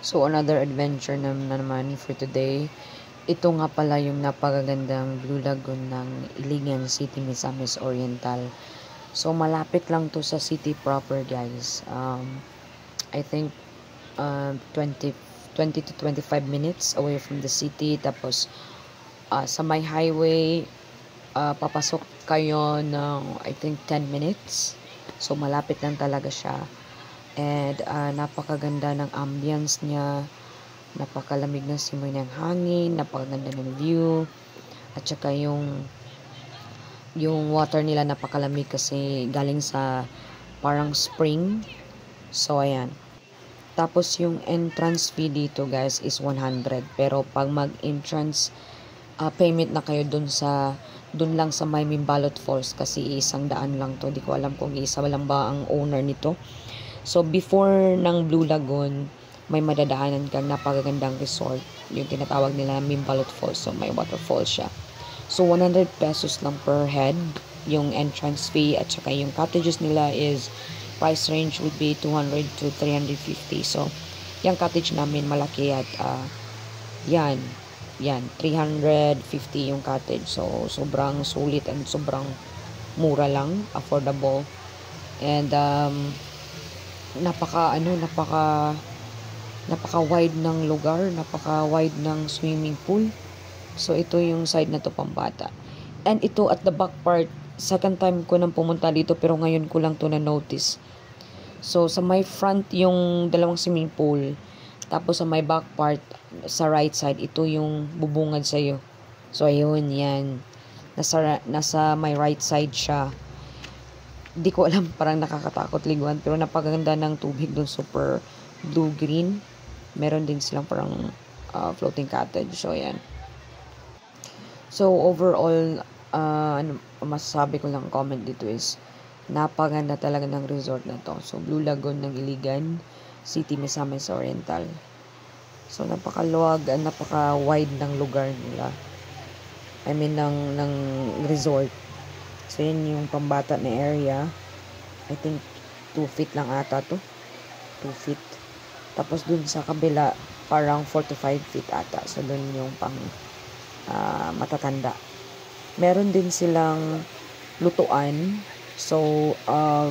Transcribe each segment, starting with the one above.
So, another adventure na naman for today. Ito nga pala yung napakagandang Blue Lagoon ng Iligan City, Misamis Oriental. So, malapit lang to sa city proper, guys. I think 20 to 25 minutes away from the city. Tapos, sa may highway, papasok kayo ng, I think, 10 minutes. So, malapit lang talaga siya. And napakaganda ng ambience niya, napakalamig ng simoy ng hangin, napakaganda ng view, at saka yung water nila napakalamig kasi galing sa parang spring. So ayan. Tapos yung entrance fee dito, guys, is 100, pero pag mag-entrance payment na kayo dun lang sa may Mimbalot Falls, kasi isang daan lang to. Di ko alam kung isa lang ba ang owner nito. So, before ng Blue Lagoon, may madadaanan kang napakagandang resort. Yung tinatawag nila Mimbalot Falls. So, may waterfall siya. So, 100 pesos lang per head yung entrance fee. At saka yung cottages nila is, price range would be 200 to 350. So, yung cottage namin malaki at yan, 350 yung cottage. So, sobrang sulit and sobrang mura lang, affordable. And, napaka wide ng lugar, napaka wide ng swimming pool. So ito yung side na to, pambata. And ito at the back part, second time ko nang pumunta dito, pero ngayon ko lang to na notice. So sa my front yung dalawang swimming pool, tapos sa my back part sa right side, ito yung bubungad sa iyo. So ayun, yan, nasa my right side siya. Di ko alam, parang nakakatakot liguan, pero napakaganda ng tubig doon, super blue green. Meron din silang parang floating cottage. So yan. So overall, ano masasabi ko lang comment dito is napaganda talaga ng resort na to. So Blue Lagoon ng Iligan City, Misamis Oriental. So napakaluwag at napaka-wide ng lugar nila. I mean ng resort. So, yun yung pambata na area. I think 2 feet lang ata to. 2 feet. Tapos dun sa kabila, parang 4 to 5 feet ata. So, dun yung pang matatanda. Meron din silang lutuan. So,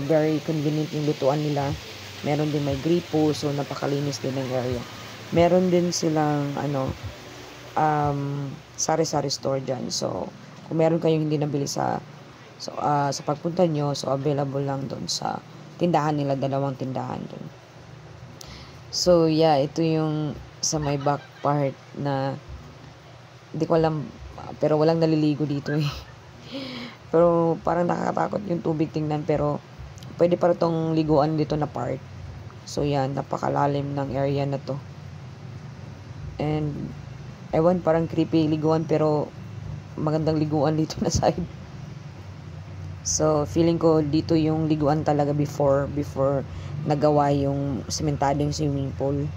very convenient yung lutuan nila. Meron din may gripo. So, napakalinis din ng area. Meron din silang, sari-sari store dyan. So, kung meron kayong hindi nabili sa pagpunta nyo, so available lang doon sa tindahan nila, 2 tindahan doon. So yeah, ito yung sa may back part na hindi ko alam, pero walang naliligo dito eh. Pero parang nakakatakot yung tubig tingnan, pero pwede pa itong liguan dito na part. So yan, napakalalim ng area na to. And ewan, parang creepy liguan, pero magandang liguan dito na side. So, feeling ko dito yung liguan talaga before nagawa yung sementadong swimming pool.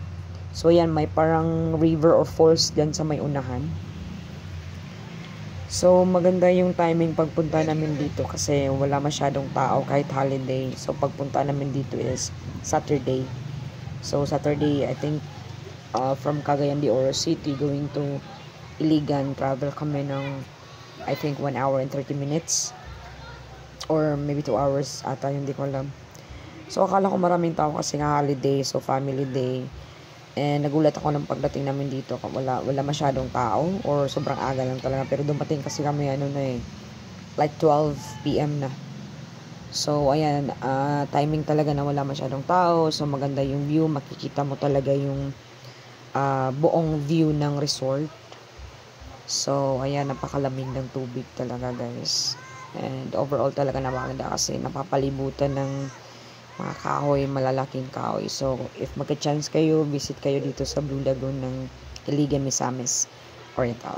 So, yan, may parang river or falls dyan sa may unahan. So, maganda yung timing pagpunta namin dito kasi wala masyadong tao kahit holiday. So, pagpunta namin dito is Saturday. So, Saturday, I think, from Cagayan de Oro City going to Iligan, travel kami ng, I think, 1 hour and 30 minutes. Or maybe 2 hours ata, hindi ko alam. So, akala ko maraming tao kasi nga holiday, so family day. And nagulat ako ng pagdating namin dito, wala masyadong tao, or sobrang aga lang talaga. Pero dumating kasi kami, like 12 PM na. So, ayan, timing talaga na wala masyadong tao. So, maganda yung view, makikita mo talaga yung buong view ng resort. So, ayan, napakalamig ng tubig talaga, guys. And overall talaga napakaganda kasi napapalibutan ng mga kahoy, malalaking kahoy. So, if magka-chance kayo, visit kayo dito sa Blue Lagoon ng Iligan, Misamis Oriental.